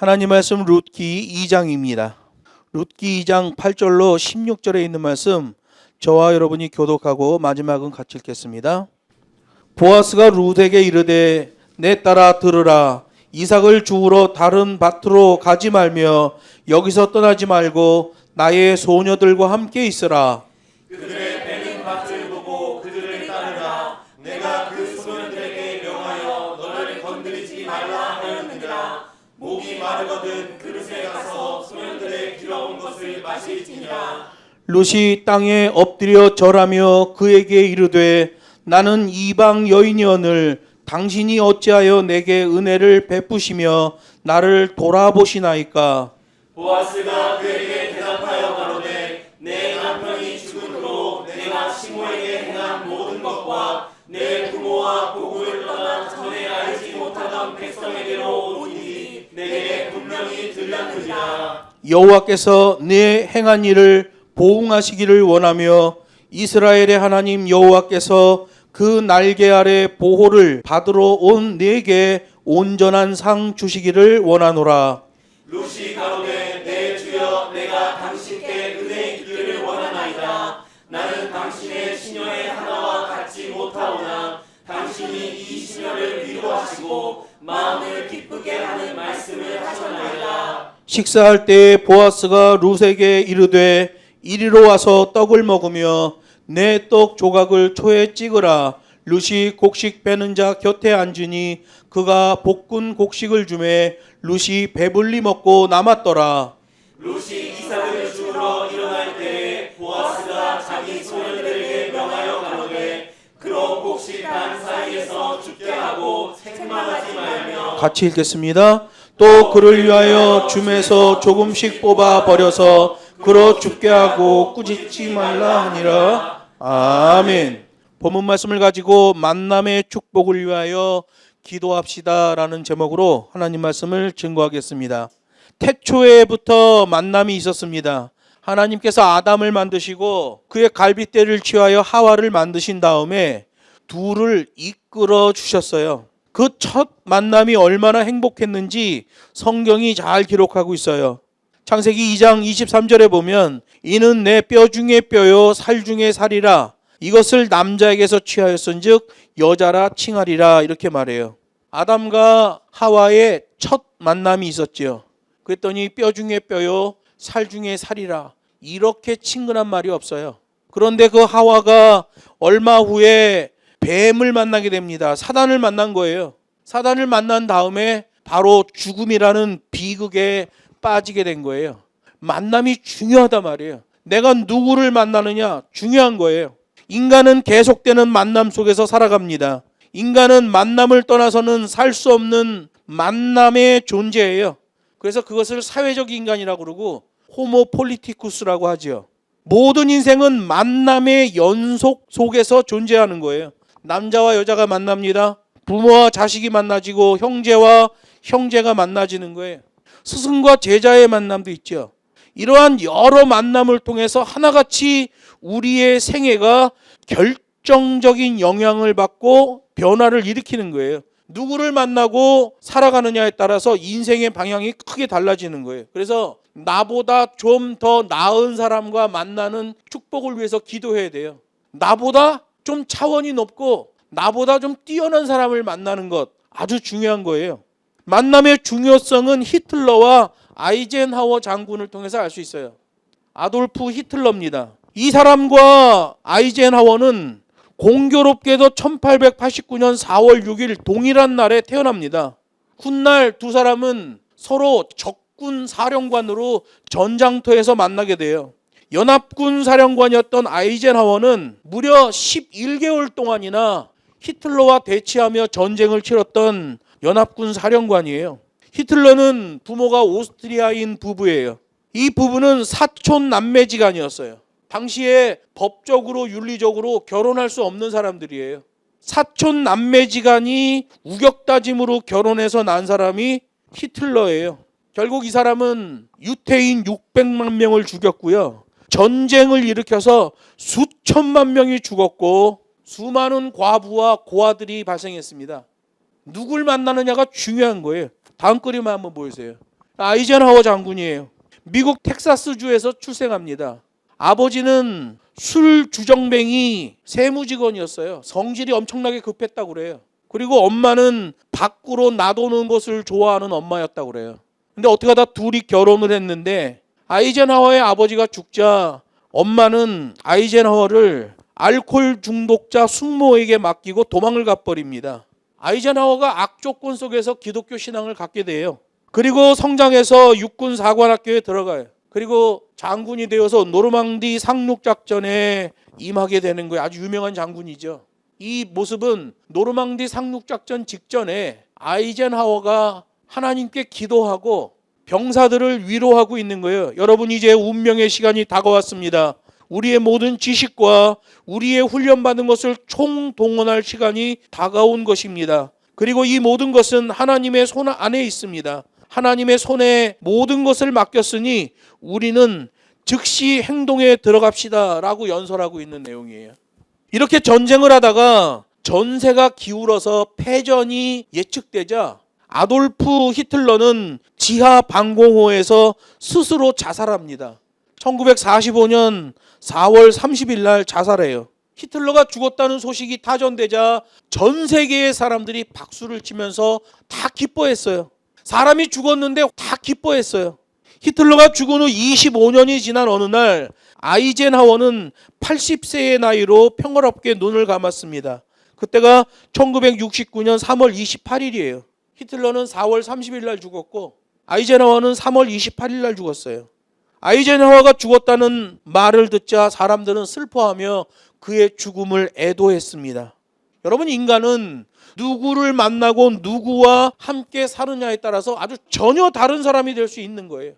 하나님 말씀 룻기 2장입니다. 룻기 2장 8절로 16절에 있는 말씀 저와 여러분이 교독하고 마지막은 같이 읽겠습니다. 보아스가 룻에게 이르되 내 딸아 들으라. 이삭을 주우러 다른 밭으로 가지 말며 여기서 떠나지 말고 나의 소녀들과 함께 있으라. 그들의 베는 밭을 보고 그들을 따르라. 내가 그 소년들에게 명하여 너를 건드리지 말라 하였느니라. 목이 마르거든 그릇에 가서 소년들의 길어온 것을 마실지니라. 룻이 땅에 엎드려 절하며 그에게 이르되 나는 이방 여인이오늘 당신이 어찌하여 내게 은혜를 베푸시며 나를 돌아보시나이까. 보아스가 그에게 대답하여 가로되 내 남편이 죽은 후로 내가 시모에게 행한 모든 것과 내 부모와 복을 떠나 전에 알지 못하던 백성에게로 오니 내게 분명히 들렸느니라. 여호와께서 내 행한 일을 보응하시기를 원하며 이스라엘의 하나님 여호와께서 그 날개 아래 보호를 받으러 온 내게 온전한 상 주시기를 원하노라. 룻이 가로되 내 주여 내가 당신께 은혜 있기를 원하나이다. 나는 당신의 시녀의 하나와 같지 못하오나 당신이 이 시녀를 위로하시고 마음을 기쁘게 하는 말씀을 하셨나이다. 식사할 때에 보아스가 룻에게 이르되 이리로 와서 떡을 먹으며 내 떡 조각을 초에 찍으라. 룻이 곡식 베는 자 곁에 앉으니 그가 볶은 곡식을 주매 룻이 배불리 먹고 남았더라. 룻이 이삭을 주우러 일어날 때에 보아스가 자기 소년들에게 명하여 가로되 그로 곡식 단 사이에서 죽게 하고 생망하지 말며. 같이 읽겠습니다. 또 그를 위하여 줌에서 조금씩 뽑아 버려서 그로 죽게 하고 꾸짖지 말라 하니라. 아멘. 본문 말씀을 가지고 만남의 축복을 위하여 기도합시다라는 제목으로 하나님 말씀을 증거하겠습니다. 태초에부터 만남이 있었습니다. 하나님께서 아담을 만드시고 그의 갈빗대를 취하여 하와를 만드신 다음에 둘을 이끌어 주셨어요. 그 첫 만남이 얼마나 행복했는지 성경이 잘 기록하고 있어요. 창세기 2장 23절에 보면 이는 내 뼈 중에 뼈요 살 중에 살이라 이것을 남자에게서 취하였은즉 여자라 칭하리라 이렇게 말해요. 아담과 하와의 첫 만남이 있었지요. 그랬더니 뼈 중에 뼈요 살 중에 살이라 이렇게 친근한 말이 없어요. 그런데 그 하와가 얼마 후에 뱀을 만나게 됩니다. 사단을 만난 거예요. 사단을 만난 다음에 바로 죽음이라는 비극에 빠지게 된 거예요. 만남이 중요하단 말이에요. 내가 누구를 만나느냐 중요한 거예요. 인간은 계속되는 만남 속에서 살아갑니다. 인간은 만남을 떠나서는 살 수 없는 만남의 존재예요. 그래서 그것을 사회적 인간이라고 그러고 호모 폴리티쿠스라고 하죠. 모든 인생은 만남의 연속 속에서 존재하는 거예요. 남자와 여자가 만납니다. 부모와 자식이 만나지고 형제와 형제가 만나지는 거예요. 스승과 제자의 만남도 있죠. 이러한 여러 만남을 통해서 하나같이 우리의 생애가 결정적인 영향을 받고 변화를 일으키는 거예요. 누구를 만나고 살아가느냐에 따라서 인생의 방향이 크게 달라지는 거예요. 그래서 나보다 좀 더 나은 사람과 만나는 축복을 위해서 기도해야 돼요. 나보다 좀 차원이 높고 나보다 좀 뛰어난 사람을 만나는 것 아주 중요한 거예요. 만남의 중요성은 히틀러와 아이젠하워 장군을 통해서 알 수 있어요. 아돌프 히틀러입니다. 이 사람과 아이젠하워는 공교롭게도 1889년 4월 6일 동일한 날에 태어납니다. 훗날 두 사람은 서로 적군 사령관으로 전장터에서 만나게 돼요. 연합군 사령관이었던 아이젠하워는 무려 11개월 동안이나 히틀러와 대치하며 전쟁을 치렀던 연합군 사령관이에요. 히틀러는 부모가 오스트리아인 부부예요. 이 부부는 사촌 남매지간이었어요. 당시에 법적으로 윤리적으로 결혼할 수 없는 사람들이에요. 사촌 남매지간이 우격다짐으로 결혼해서 난 사람이 히틀러예요. 결국 이 사람은 유태인 600만 명을 죽였고요. 전쟁을 일으켜서 수천만 명이 죽었고 수많은 과부와 고아들이 발생했습니다. 누굴 만나느냐가 중요한 거예요. 다음 그림을 한번 보여주세요. 아이젠하워 장군이에요. 미국 텍사스주에서 출생합니다. 아버지는 술 주정뱅이 세무직원이었어요. 성질이 엄청나게 급했다고 그래요. 그리고 엄마는 밖으로 놔두는 것을 좋아하는 엄마였다고 그래요. 근데 어떻게 하다 둘이 결혼을 했는데 아이젠하워의 아버지가 죽자 엄마는 아이젠하워를 알코올 중독자 숙모에게 맡기고 도망을 가버립니다. 아이젠하워가 악조건 속에서 기독교 신앙을 갖게 돼요. 그리고 성장해서 육군 사관학교에 들어가요. 그리고 장군이 되어서 노르망디 상륙작전에 임하게 되는 거예요. 아주 유명한 장군이죠. 이 모습은 노르망디 상륙작전 직전에 아이젠하워가 하나님께 기도하고 병사들을 위로하고 있는 거예요. 여러분, 이제 운명의 시간이 다가왔습니다. 우리의 모든 지식과 우리의 훈련받은 것을 총동원할 시간이 다가온 것입니다. 그리고 이 모든 것은 하나님의 손 안에 있습니다. 하나님의 손에 모든 것을 맡겼으니 우리는 즉시 행동에 들어갑시다 라고 연설하고 있는 내용이에요. 이렇게 전쟁을 하다가 전세가 기울어서 패전이 예측되자 아돌프 히틀러는 지하 방공호에서 스스로 자살합니다. 1945년 4월 30일 날 자살해요. 히틀러가 죽었다는 소식이 타전되자 전 세계의 사람들이 박수를 치면서 다 기뻐했어요. 사람이 죽었는데 다 기뻐했어요. 히틀러가 죽은 후 25년이 지난 어느 날 아이젠하워는 80세의 나이로 평화롭게 눈을 감았습니다. 그때가 1969년 3월 28일이에요. 히틀러는 4월 30일 날 죽었고 아이젠하워는 3월 28일 날 죽었어요. 아이젠하워가 죽었다는 말을 듣자 사람들은 슬퍼하며 그의 죽음을 애도했습니다. 여러분, 인간은 누구를 만나고 누구와 함께 사느냐에 따라서 아주 전혀 다른 사람이 될 수 있는 거예요.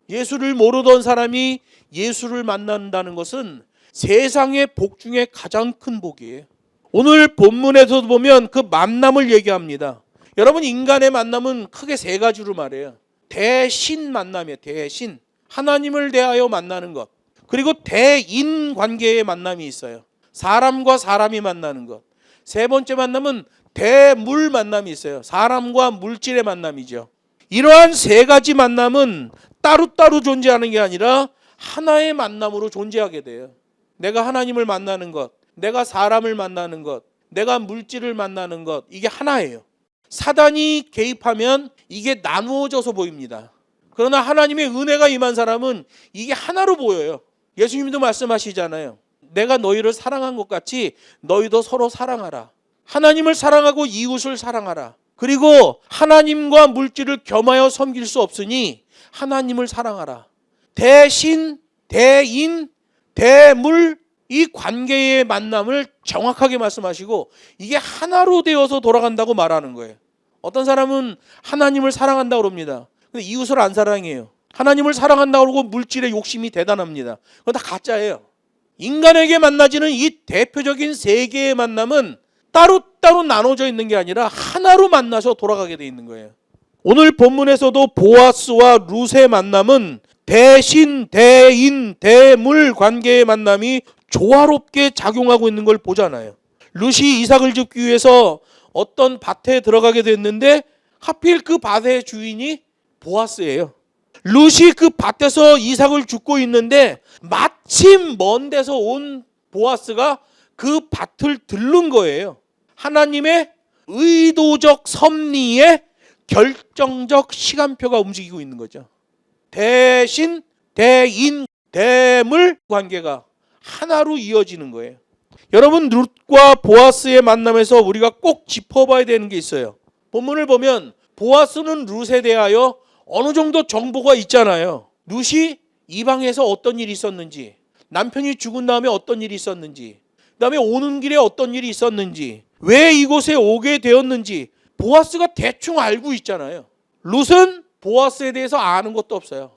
예수를 모르던 사람이 예수를 만난다는 것은 세상의 복 중에 가장 큰 복이에요. 오늘 본문에서도 보면 그 만남을 얘기합니다. 여러분, 인간의 만남은 크게 세 가지로 말해요. 대신 만남이에요. 대신. 하나님을 대하여 만나는 것. 그리고 대인 관계의 만남이 있어요. 사람과 사람이 만나는 것. 세 번째 만남은 대물 만남이 있어요. 사람과 물질의 만남이죠. 이러한 세 가지 만남은 따로따로 존재하는 게 아니라 하나의 만남으로 존재하게 돼요. 내가 하나님을 만나는 것, 내가 사람을 만나는 것, 내가 물질을 만나는 것, 이게 하나예요. 사단이 개입하면 이게 나누어져서 보입니다. 그러나 하나님의 은혜가 임한 사람은 이게 하나로 보여요. 예수님도 말씀하시잖아요. 내가 너희를 사랑한 것 같이 너희도 서로 사랑하라. 하나님을 사랑하고 이웃을 사랑하라. 그리고 하나님과 물질을 겸하여 섬길 수 없으니 하나님을 사랑하라. 대신, 대인, 대물, 이 관계의 만남을 정확하게 말씀하시고 이게 하나로 되어서 돌아간다고 말하는 거예요. 어떤 사람은 하나님을 사랑한다고 그럽니다. 근데 이웃을 안 사랑해요. 하나님을 사랑한다고 그러고 물질의 욕심이 대단합니다. 그건 다 가짜예요. 인간에게 만나지는 이 대표적인 세 개의 만남은 따로따로 나눠져 있는 게 아니라 하나로 만나서 돌아가게 돼 있는 거예요. 오늘 본문에서도 보아스와 룻의 만남은 대신, 대인, 대물 관계의 만남이 조화롭게 작용하고 있는 걸 보잖아요. 룻이 이삭을 줍기 위해서 어떤 밭에 들어가게 됐는데 하필 그 밭의 주인이 보아스예요. 룻이 그 밭에서 이삭을 줍고 있는데 마침 먼 데서 온 보아스가 그 밭을 들른 거예요. 하나님의 의도적 섭리에 결정적 시간표가 움직이고 있는 거죠. 대신, 대인, 대물 관계가 하나로 이어지는 거예요. 여러분, 룻과 보아스의 만남에서 우리가 꼭 짚어봐야 되는 게 있어요. 본문을 보면 보아스는 룻에 대하여 어느 정도 정보가 있잖아요. 룻이 이방에서 어떤 일이 있었는지, 남편이 죽은 다음에 어떤 일이 있었는지, 그 다음에 오는 길에 어떤 일이 있었는지, 왜 이곳에 오게 되었는지 보아스가 대충 알고 있잖아요. 룻은 보아스에 대해서 아는 것도 없어요.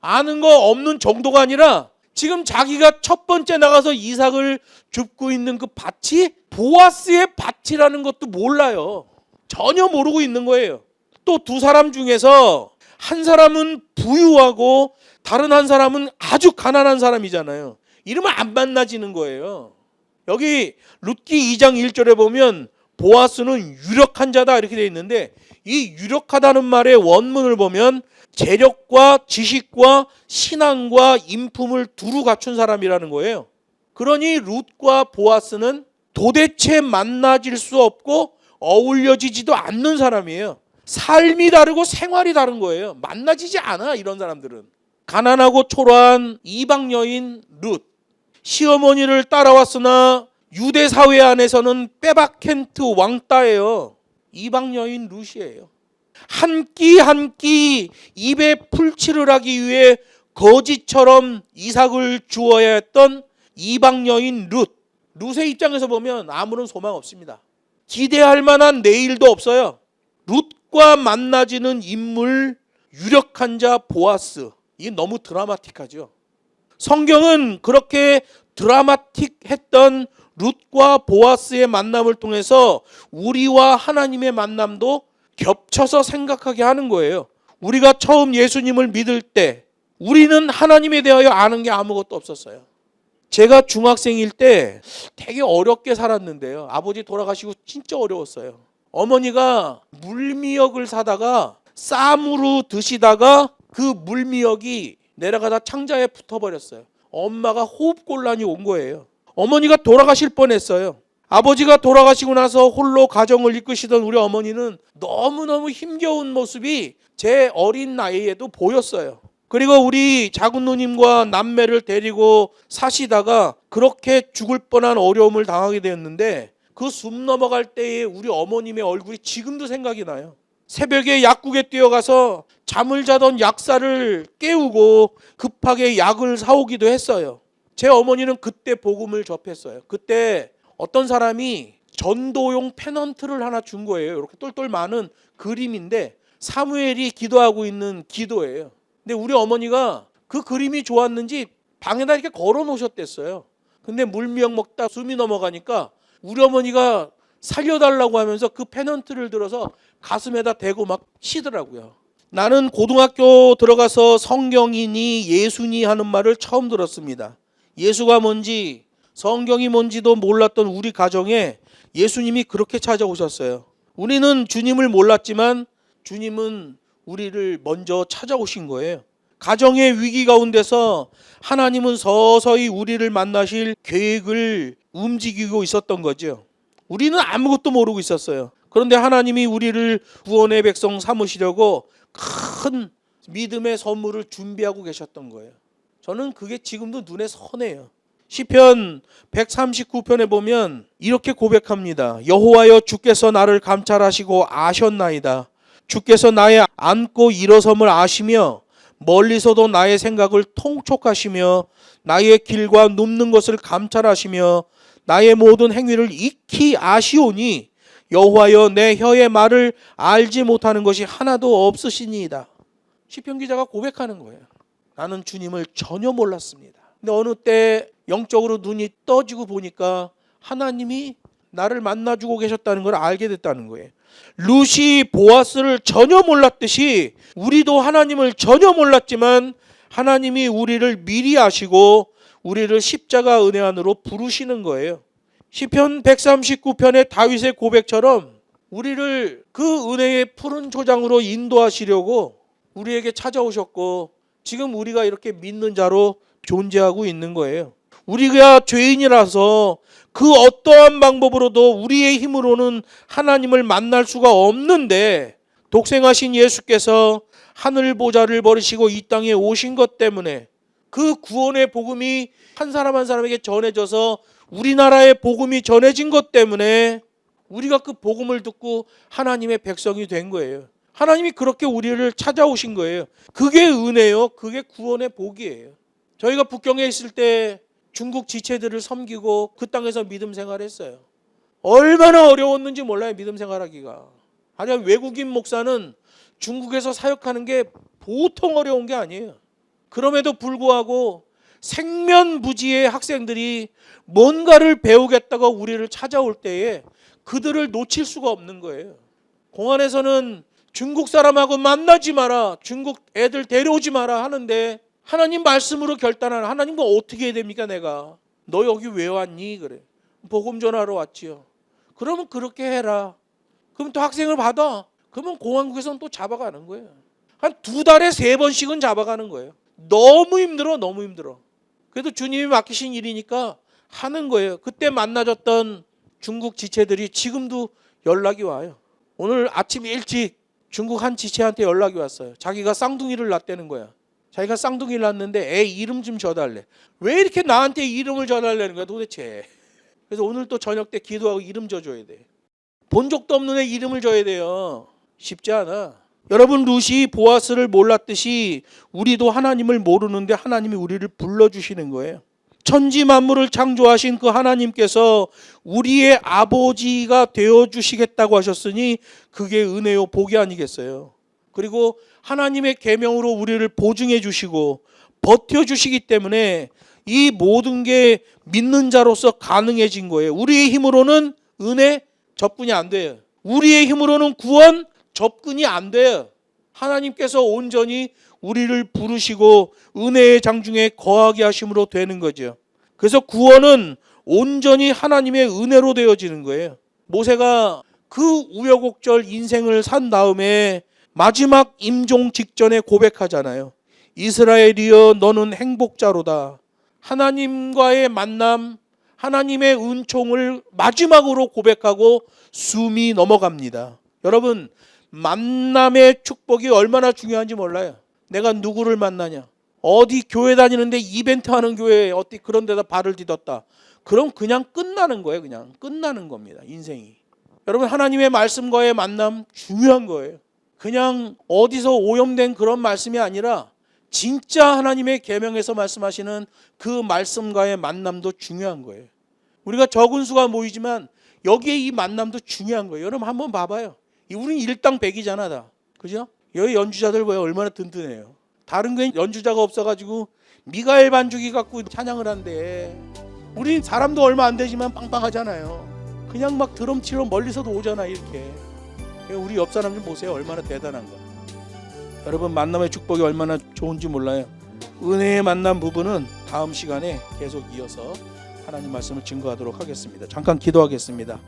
아는 거 없는 정도가 아니라 지금 자기가 첫 번째 나가서 이삭을 줍고 있는 그 밭이 보아스의 밭이라는 것도 몰라요. 전혀 모르고 있는 거예요. 또 두 사람 중에서 한 사람은 부유하고 다른 한 사람은 아주 가난한 사람이잖아요. 이러면 안 만나지는 거예요. 여기 룻기 2장 1절에 보면 보아스는 유력한 자다 이렇게 되어 있는데 이 유력하다는 말의 원문을 보면 재력과 지식과 신앙과 인품을 두루 갖춘 사람이라는 거예요. 그러니 룻과 보아스는 도대체 만나질 수 없고 어울려지지도 않는 사람이에요. 삶이 다르고 생활이 다른 거예요. 만나지지 않아, 이런 사람들은. 가난하고 초라한 이방 여인 룻, 시어머니를 따라왔으나 유대 사회 안에서는 빼박켄트 왕따예요. 이방 여인 룻이에요. 한 끼 한 끼 입에 풀칠을 하기 위해 거지처럼 이삭을 주어야 했던 이방 여인 룻. 룻의 입장에서 보면 아무런 소망 없습니다. 기대할 만한 내일도 없어요. 룻과 만나지는 인물, 유력한 자 보아스. 이게 너무 드라마틱하죠. 성경은 그렇게 드라마틱했던 룻과 보아스의 만남을 통해서 우리와 하나님의 만남도 겹쳐서 생각하게 하는 거예요. 우리가 처음 예수님을 믿을 때 우리는 하나님에 대하여 아는 게 아무것도 없었어요. 제가 중학생일 때 되게 어렵게 살았는데요. 아버지 돌아가시고 진짜 어려웠어요. 어머니가 물미역을 사다가 쌈으로 드시다가 그 물미역이 내려가다 창자에 붙어버렸어요. 엄마가 호흡곤란이 온 거예요. 어머니가 돌아가실 뻔했어요. 아버지가 돌아가시고 나서 홀로 가정을 이끄시던 우리 어머니는 너무너무 힘겨운 모습이 제 어린 나이에도 보였어요. 그리고 우리 작은 누님과 남매를 데리고 사시다가 그렇게 죽을 뻔한 어려움을 당하게 되었는데 그 숨 넘어갈 때의 우리 어머님의 얼굴이 지금도 생각이 나요. 새벽에 약국에 뛰어가서 잠을 자던 약사를 깨우고 급하게 약을 사오기도 했어요. 제 어머니는 그때 복음을 접했어요. 그때 어떤 사람이 전도용 페넌트를 하나 준 거예요. 이렇게 똘똘 많은 그림인데 사무엘이 기도하고 있는 기도예요. 근데 우리 어머니가 그 그림이 좋았는지 방에다 이렇게 걸어 놓으셨댔어요. 근데 물미역 먹다 숨이 넘어가니까 우리 어머니가 살려달라고 하면서 그 페넌트를 들어서 가슴에다 대고 막 쉬더라고요. 나는 고등학교 들어가서 성경이니 예수니 하는 말을 처음 들었습니다. 예수가 뭔지 성경이 뭔지도 몰랐던 우리 가정에 예수님이 그렇게 찾아오셨어요. 우리는 주님을 몰랐지만 주님은 우리를 먼저 찾아오신 거예요. 가정의 위기 가운데서 하나님은 서서히 우리를 만나실 계획을 움직이고 있었던 거죠. 우리는 아무것도 모르고 있었어요. 그런데 하나님이 우리를 구원의 백성 삼으시려고 큰 믿음의 선물을 준비하고 계셨던 거예요. 저는 그게 지금도 눈에 선해요. 시편 139편에 보면 이렇게 고백합니다. 여호와여, 주께서 나를 감찰하시고 아셨나이다. 주께서 나의 앉고 일어섬을 아시며 멀리서도 나의 생각을 통촉하시며 나의 길과 눕는 것을 감찰하시며 나의 모든 행위를 익히 아시오니 여호와여, 내 혀의 말을 알지 못하는 것이 하나도 없으시니이다. 시편 기자가 고백하는 거예요. 나는 주님을 전혀 몰랐습니다. 근데 어느 때 영적으로 눈이 떠지고 보니까 하나님이 나를 만나주고 계셨다는 걸 알게 됐다는 거예요. 룻이 보아스를 전혀 몰랐듯이 우리도 하나님을 전혀 몰랐지만 하나님이 우리를 미리 아시고 우리를 십자가 은혜 안으로 부르시는 거예요. 시편 139편의 다윗의 고백처럼 우리를 그 은혜의 푸른 초장으로 인도하시려고 우리에게 찾아오셨고 지금 우리가 이렇게 믿는 자로 존재하고 있는 거예요. 우리가 죄인이라서 그 어떠한 방법으로도 우리의 힘으로는 하나님을 만날 수가 없는데 독생하신 예수께서 하늘 보좌를 버리시고 이 땅에 오신 것 때문에 그 구원의 복음이 한 사람 한 사람에게 전해져서 우리나라의 복음이 전해진 것 때문에 우리가 그 복음을 듣고 하나님의 백성이 된 거예요. 하나님이 그렇게 우리를 찾아오신 거예요. 그게 은혜요. 그게 구원의 복이에요. 저희가 북경에 있을 때 중국 지체들을 섬기고 그 땅에서 믿음 생활했어요. 얼마나 어려웠는지 몰라요. 믿음 생활하기가. 하지만 외국인 목사는 중국에서 사역하는 게 보통 어려운 게 아니에요. 그럼에도 불구하고 생면부지의 학생들이 뭔가를 배우겠다고 우리를 찾아올 때에 그들을 놓칠 수가 없는 거예요. 공안에서는 중국 사람하고 만나지 마라, 중국 애들 데려오지 마라 하는데 하나님 말씀으로 결단하는, 하나님과 어떻게 해야 됩니까? 내가 너 여기 왜 왔니? 그래. 복음 전하러 왔지요. 그러면 그렇게 해라. 그럼 또 학생을 받아. 그러면 공안국에서는 또 잡아가는 거예요. 한 2달에 3번씩은 잡아가는 거예요. 너무 힘들어, 너무 힘들어. 그래도 주님이 맡기신 일이니까 하는 거예요. 그때 만나줬던 중국 지체들이 지금도 연락이 와요. 오늘 아침 일찍 중국 한 지체한테 연락이 왔어요. 자기가 쌍둥이를 낳았다는 거야. 자기가 쌍둥이를 낳았는데 애 이름 좀 줘달래. 왜 이렇게 나한테 이름을 줘달라는 거야 도대체. 그래서 오늘 또 저녁 때 기도하고 이름 줘줘야 돼. 본 적도 없는 애 이름을 줘야 돼요. 쉽지 않아. 여러분, 룻이 보아스를 몰랐듯이 우리도 하나님을 모르는데 하나님이 우리를 불러주시는 거예요. 천지 만물을 창조하신 그 하나님께서 우리의 아버지가 되어주시겠다고 하셨으니 그게 은혜요 복이 아니겠어요. 그리고 하나님의 계명으로 우리를 보증해 주시고 버텨주시기 때문에 이 모든 게 믿는 자로서 가능해진 거예요. 우리의 힘으로는 은혜 접근이 안 돼요. 우리의 힘으로는 구원 접근이 안 돼요. 하나님께서 온전히 우리를 부르시고 은혜의 장중에 거하게 하심으로 되는 거죠. 그래서 구원은 온전히 하나님의 은혜로 되어지는 거예요. 모세가 그 우여곡절 인생을 산 다음에 마지막 임종 직전에 고백하잖아요. 이스라엘이여 너는 행복자로다. 하나님과의 만남, 하나님의 은총을 마지막으로 고백하고 숨이 넘어갑니다. 여러분, 만남의 축복이 얼마나 중요한지 몰라요. 내가 누구를 만나냐, 어디 교회 다니는데 이벤트 하는 교회에 어디 그런 데다 발을 디뎠다. 그럼 그냥 끝나는 거예요. 그냥 끝나는 겁니다. 인생이. 여러분, 하나님의 말씀과의 만남 중요한 거예요. 그냥 어디서 오염된 그런 말씀이 아니라 진짜 하나님의 계명에서 말씀하시는 그 말씀과의 만남도 중요한 거예요. 우리가 적은 수가 모이지만 여기에 이 만남도 중요한 거예요. 여러분 한번 봐봐요. 우리는 일당백이잖아 다. 그죠? 여기 연주자들 왜 얼마나 든든해요. 다른 교회 연주자가 없어가지고 미가엘 반주기 갖고 찬양을 한대. 우린 사람도 얼마 안 되지만 빵빵하잖아요. 그냥 막 드럼 치러 멀리서도 오잖아 이렇게. 우리 옆 사람 좀 보세요. 얼마나 대단한가. 여러분, 만남의 축복이 얼마나 좋은지 몰라요. 은혜의 만남 부분은 다음 시간에 계속 이어서 하나님 말씀을 증거하도록 하겠습니다. 잠깐 기도하겠습니다.